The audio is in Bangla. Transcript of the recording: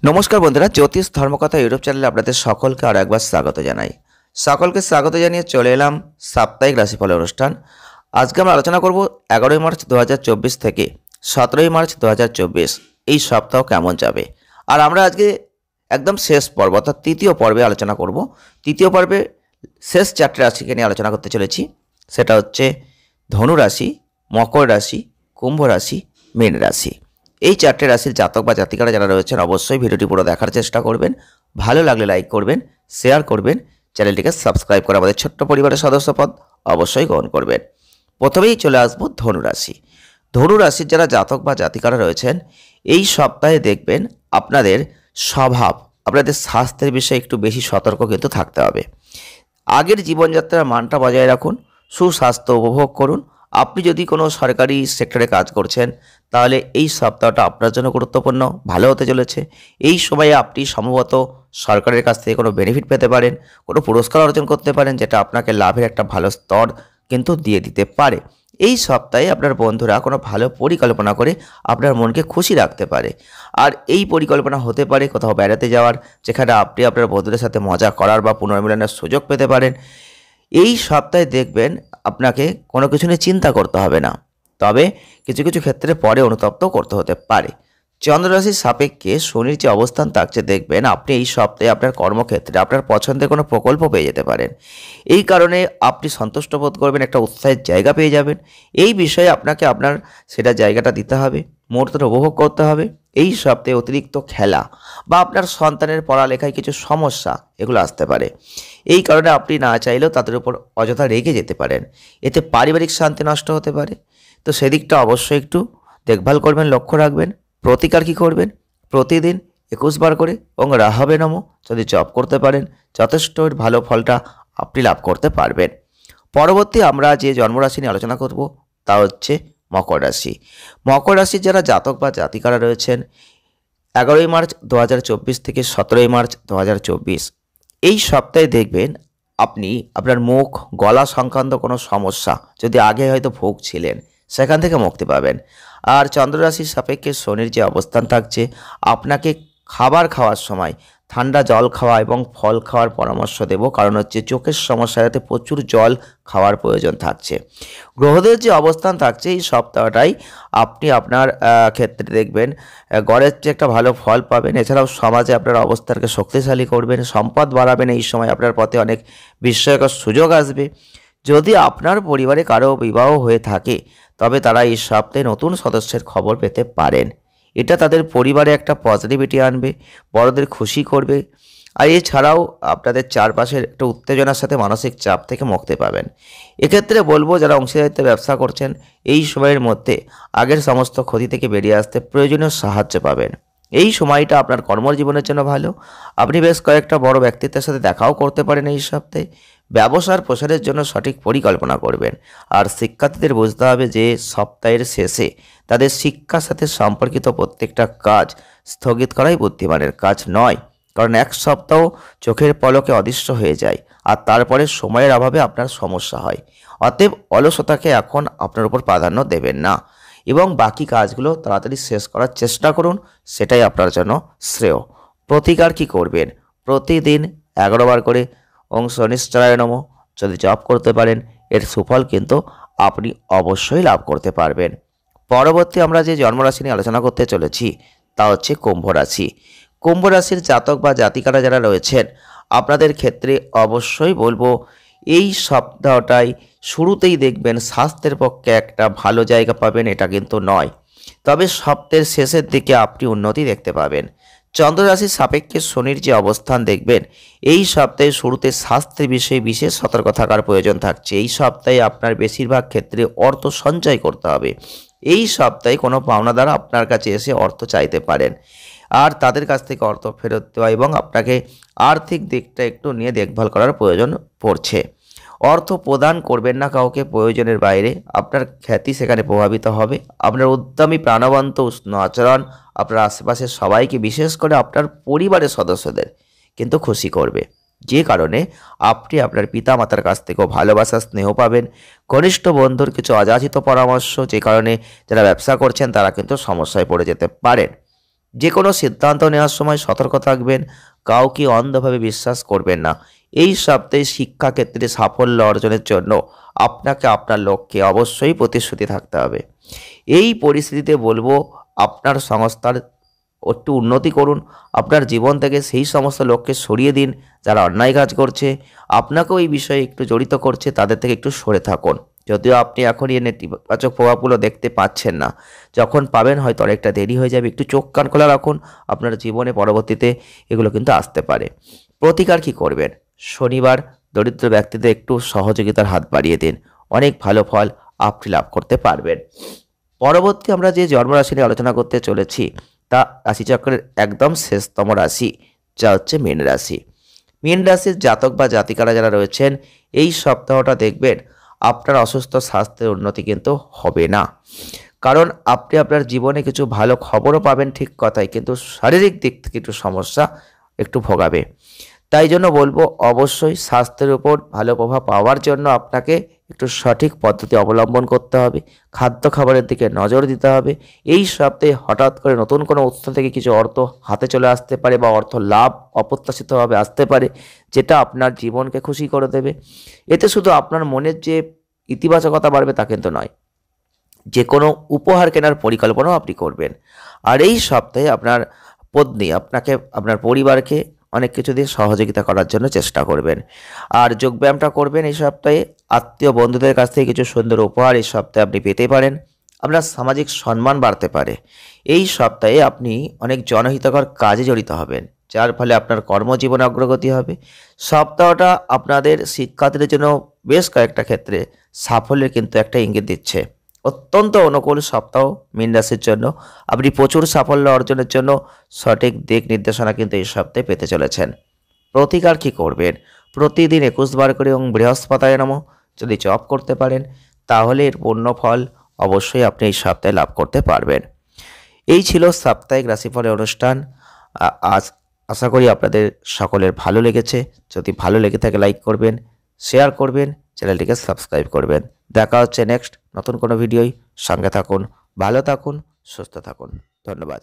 নমস্কার বন্ধুরা, জ্যোতিষ ধর্মকথা ইউটিউব চ্যানেলে আপনাদের সকলকে আর একবার স্বাগত জানাই। সকলকে স্বাগত জানিয়ে চলে এলাম সাপ্তাহিক রাশিফল অনুষ্ঠান। আজকে আমরা আলোচনা করব 11ই মার্চ 2024 থেকে 17ই মার্চ 2024 এই সপ্তাহ কেমন যাবে। আর আমরা আজকে একদম শেষ পর্ব অর্থাৎ তৃতীয় পর্বে আলোচনা করব। তৃতীয় পর্বে শেষ 4টে রাশিকে নিয়ে আলোচনা করতে চলেছি। সেটা হচ্ছে ধনু রাশি, মকর রাশি, কুম্ভ রাশি, মীন রাশি। এই 4টে রাশির জাতক বা জাতিকারা যারা রয়েছেন অবশ্যই ভিডিওটি পুরো দেখার চেষ্টা করবেন। ভালো লাগলে লাইক করবেন, শেয়ার করবেন, চ্যানেলটিকে সাবস্ক্রাইব করে আমাদের ছোট্ট পরিবারের সদস্যপদ অবশ্যই গ্রহণ করবেন। প্রথমেই চলে আসবো ধনু রাশি। ধনু রাশির যারা জাতক বা জাতিকারা রয়েছেন এই সপ্তাহে দেখবেন আপনাদের স্বভাব, আপনাদের স্বাস্থ্যের বিষয়ে একটু বেশি সতর্ক কিন্তু থাকতে হবে। আগের জীবনযাত্রার মানটা বজায় রাখুন, সুস্বাস্থ্য উপভোগ করুন। আপনি যদি কোনো সরকারি সেক্টরে কাজ করছেন তাহলে এই সপ্তাহটা আপনার জন্য গুরুত্বপূর্ণ, ভালো হতে চলেছে। এই সময়ে আপনি সম্ভবত সরকারের কাছ থেকে কোনো বেনিফিট পেতে পারেন, কোনো পুরস্কার অর্জন করতে পারেন, যেটা আপনাকে লাভের একটা ভালো স্তর কিন্তু দিয়ে দিতে পারে। এই সপ্তাহে আপনার বন্ধুরা কোনো ভালো পরিকল্পনা করে আপনার মনকে খুশি রাখতে পারে। আর এই পরিকল্পনা হতে পারে কোথাও বেড়াতে যাওয়ার, যেখানে আপনি আপনার বন্ধুদের সাথে মজা করার বা পুনর্মিলনের সুযোগ পেতে পারেন। এই সপ্তাহে দেখবেন আপনাকে কোনো কিছু নিয়ে চিন্তা করতে হবে না, তবে কিছু কিছু ক্ষেত্রে পরে অনুতপ্ত করতে হতে পারে। চন্দ্ররাশির সাপেক্ষে শনির যে অবস্থান থাকছে দেখবেন আপনি এই সপ্তাহে আপনার কর্মক্ষেত্রে আপনার পছন্দের কোনো প্রকল্প পেয়ে যেতে পারেন। এই কারণে আপনি সন্তুষ্ট বোধ করবেন, একটা উৎসাহের জায়গা পেয়ে যাবেন। এই বিষয়ে আপনাকে আপনার সেটা জায়গাটা দিতে হবে, মুহূর্তটা উপভোগ করতে হবে। এই সপ্তাহে অতিরিক্ত খেলা বা আপনার সন্তানের পড়ালেখায় কিছু সমস্যা এগুলো আসতে পারে। এই কারণে আপনি না চাইলেও তাদের উপর অযথা রেগে যেতে পারেন, এতে পারিবারিক শান্তি নষ্ট হতে পারে। তো সেদিকটা অবশ্যই একটু দেখভাল করবেন, লক্ষ্য রাখবেন। প্রতিকার কী করবেন? প্রতিদিন 21 বার করে ওং রাহবে নমঃ যদি জপ করতে পারেন যথেষ্ট ভালো ফলটা আপনি লাভ করতে পারবেন। পরবর্তী আমরা যে জন্মরাশি নিয়ে আলোচনা করব তা হচ্ছে মকর রাশি। মকর রাশির যারা জাতক বা জাতিকারা রয়েছেন 11ই মার্চ 2024 থেকে 17ই মার্চ 2024 এই সপ্তাহে দেখবেন আপনি আপনার মুখ গলা সংক্রান্ত কোনো সমস্যা যদি আগে হয়তো ভুগছিলেন সেখান থেকে মুক্তি পাবেন। আর চন্দ্ররাশির সাপেক্ষে শনির যে অবস্থান থাকছে আপনাকে খাবার খাওয়ার সময় ঠান্ডা জল খাওয়া এবং ফল খাওয়ার পরামর্শ দেব, কারণ হচ্ছে চোখের সমস্যা, যাতে প্রচুর জল খাওয়ার প্রয়োজন থাকছে। গ্রহদের যে অবস্থান থাকছে এই সপ্তাহটাই আপনি আপনার ক্ষেত্রে দেখবেন গড়ের চেয়ে একটা ভালো ফল পাবেন। এছাড়াও সমাজে আপনার অবস্থানকে শক্তিশালী করবেন, সম্পদ বাড়াবেন। এই সময় আপনার পথে অনেক বিস্ময়কর সুযোগ আসবে। যদি আপনার পরিবারে কারো বিবাহ হয়ে থাকে তবে তারা এই সপ্তাহে নতুন সদস্যের খবর পেতে পারেন। এটা তাদের পরিবারে একটা পজিটিভিটি আনবে, বড়দের খুশি করবে। আর এছাড়াও আপনাদের চারপাশের একটা উত্তেজনার সাথে মানসিক চাপ থেকে মুক্তি পাবেন। এক্ষেত্রে বলবো যারা অংশীদারিত্বে ব্যবসা করছেন এই সময়ের মধ্যে আগের সমস্ত ক্ষতি থেকে বেরিয়ে আসতে প্রয়োজনীয় সাহায্য পাবেন। এই সময়টা আপনার কর্মজীবনের জন্য ভালো। আপনি বেশ কয়েকটা বড় ব্যক্তিত্বের সাথে দেখাও করতে পারেন এই সপ্তাহে। ব্যবসার প্রসারের জন্য সঠিক পরিকল্পনা করবেন। আর শিক্ষার্থীদের বুঝতে হবে যে সপ্তাহের শেষে তাদের শিক্ষার সাথে সম্পর্কিত প্রত্যেকটা কাজ স্থগিত করাই বুদ্ধিমানের কাজ নয়, কারণ এক সপ্তাহ চোখের পলকে অদৃশ্য হয়ে যায় আর তারপরে সময়ের অভাবে আপনার সমস্যা হয়। অতএব অলসতাকে এখন আপনার উপর প্রাধান্য দেবেন না এবং বাকি কাজগুলো তাড়াতাড়ি শেষ করার চেষ্টা করুন, সেটাই আপনার জন্য শ্রেয়। প্রতিকার কি করবেন? প্রতিদিন 11 বার করে ওং শনিশ্চরায় নমঃ যদি জপ করতে পারেন এর সুফল কিন্তু আপনি অবশ্যই লাভ করতে পারবেন। পরবর্তী আমরা যে জন্মরাশি নিয়ে আলোচনা করতে চলেছি তা হচ্ছে কুম্ভ রাশি। কুম্ভ রাশির জাতক বা জাতিকারা যারা রয়েছেন আপনাদের ক্ষেত্রে অবশ্যই বলবো এই সপ্তাহটাই শুরুতেই দেখবেন স্বাস্থ্যের পক্ষে একটা ভালো জায়গা পাবেন, এটা কিন্তু নয়, তবে সপ্তাহের শেষের দিকে আপনি উন্নতি দেখতে পাবেন। চন্দ্ররাশির সাপেক্ষে শনির যে অবস্থান দেখবেন এই সপ্তাহে শুরুতে স্বাস্থ্যের বিষয়ে বিশেষ সতর্ক থাকার প্রয়োজন থাকছে। এই সপ্তাহে আপনার বেশিরভাগ ক্ষেত্রে অর্থ সঞ্চয় করতে হবে। এই সপ্তাহে কোনো পাওনাদার আপনার কাছে এসে অর্থ চাইতে পারেন, আর তাদের কাছ থেকে অর্থ ফেরত দেওয়া এবং আপনাকে আর্থিক দিকটা একটু নিয়ে দেখভাল করার প্রয়োজন পড়ছে। অর্থ প্রদান করবেন না কাউকে প্রয়োজনের বাইরে, আপনার খ্যাতি সেখানে প্রভাবিত হবে। আপনার উদ্যমী প্রাণবন্ত উষ্ণ আচরণ আপনার আশেপাশের সবাইকে, বিশেষ করে আপনার পরিবারের সদস্যদের কিন্তু খুশি করবে, যে কারণে আপনি আপনার পিতামাতার কাছ থেকেও ভালোবাসা স্নেহ পাবেন। ঘনিষ্ঠ বন্ধুর কিছু অযাচিত পরামর্শ, যে কারণে যারা ব্যবসা করছেন তারা কিন্তু সমস্যায় পড়ে যেতে পারেন। যে কোনো সিদ্ধান্ত নেওয়ার সময় সতর্ক থাকবেন, কাউকে অন্ধভাবে বিশ্বাস করবেন না। এই সপ্তাহে শিক্ষাক্ষেত্রে সাফল্য অর্জনের জন্য আপনাকে আপনার লক্ষ্যে অবশ্যই প্রতিশ্রুতি থাকতে হবে। এই পরিস্থিতিতে বলবো আপনার সংস্থার একটু উন্নতি করুন, আপনার জীবন থেকে সেই সমস্ত লোককে সরিয়ে দিন যারা অন্যায় কাজ করছে, আপনাকেও এই বিষয়ে একটু জড়িত করছে, তাদের থেকে একটু সরে থাকুন। যদিও আপনি এখন এই নেতিবাচক প্রভাবগুলো দেখতে পাচ্ছেন না, যখন পাবেন হয়তো অনেকটা দেরি হয়ে যাবে। একটু চোখ কান খোলা রাখুন, আপনার জীবনে পরবর্তীতে এগুলো কিন্তু আসতে পারে। প্রতিকার কি করবেন? শনিবার দরিদ্র ব্যক্তিদের একটু সহযোগিতার হাত বাড়িয়ে দিন, অনেক ভালো ফল আপনি লাভ করতে পারবেন। পরবর্তী আমরা যে জন্মরাশি নিয়ে আলোচনা করতে চলেছি তা রাশিচক্রের একদম শেষতম রাশি, যা হচ্ছে মীন রাশি। মীন রাশির জাতক বা জাতিকারা যারা রয়েছেন, এই সপ্তাহটা দেখবেন আপনার অসুস্থ স্বাস্থ্যের উন্নতি কিন্তু হবে না। কারণ আপনি আপনার জীবনে কিছু ভালো খবরও পাবেন ঠিক কথাই, কিন্তু শারীরিক দিক থেকে একটু সমস্যা একটু ভোগাবে। তাই জন্য বলবো অবশ্যই স্বাস্থ্যের উপর ভালো প্রভাব পাওয়ার জন্য আপনাকে একটু সঠিক পদ্ধতি অবলম্বন করতে হবে, খাদ্য খাবারের দিকে নজর দিতে হবে। এই সপ্তাহে হঠাৎ করে নতুন কোনো উৎস থেকে কিছু অর্থ হাতে চলে আসতে পারে বা অর্থ লাভ অপ্রত্যাশিতভাবে আসতে পারে, যেটা আপনার জীবনকে খুশি করে দেবে। এতে শুধু আপনার মনের যে ইতিবাচকতা বাড়বে তা কিন্তু নয়, যে কোনো উপহার কেনার পরিকল্পনাও আপনি করবেন। আর এই সপ্তাহে আপনার পত্নী আপনাকে আপনার পরিবারকে অনেক কিছু দিয়ে সহযোগিতা করার জন্য চেষ্টা করবেন। আর যোগব্যায়ামটা করবেন এই সপ্তাহে। আত্মীয় বন্ধুদের কাছ থেকে কিছু সুন্দর উপহার এই সপ্তাহে আপনি পেতে পারেন। আপনার সামাজিক সম্মান বাড়তে পারে। এই সপ্তাহে আপনি অনেক জনহিতকর কাজে জড়িত হবেন, যার ফলে আপনার কর্মজীবনে অগ্রগতি হবে। সপ্তাহটা আপনাদের শিক্ষার্থীদের জন্য বেশ কয়েকটা ক্ষেত্রে সাফল্যের কিন্তু একটা ইঙ্গিত দিচ্ছে। অত্যন্ত অনুকূল সপ্তাহ মীন রাশির জন্য। আপনি প্রচুর সাফল্য অর্জনের জন্য সঠিক দিক নির্দেশনা কিন্তু এই সপ্তাহে পেতে চলেছেন। প্রতিকার কি করবেন? প্রতিদিন 21 বার করে এবং বৃহস্পতায় নমঃ যদি জপ করতে পারেন, তাহলে এর পূর্ণ ফল অবশ্যই আপনি এই সপ্তাহে লাভ করতে পারবেন। এই ছিল সাপ্তাহিক রাশিফলের অনুষ্ঠান। আজ আশা করি আপনাদের সকলের ভালো লেগেছে। যদি ভালো লেগে থাকে লাইক করবেন, শেয়ার করবেন, চ্যানেলটিকে সাবস্ক্রাইব করবেন। দেখা হচ্ছে নেক্সট নতুন কোনো ভিডিওয়। সঙ্গে থাকুন, ভালো থাকুন, সুস্থ থাকুন। ধন্যবাদ।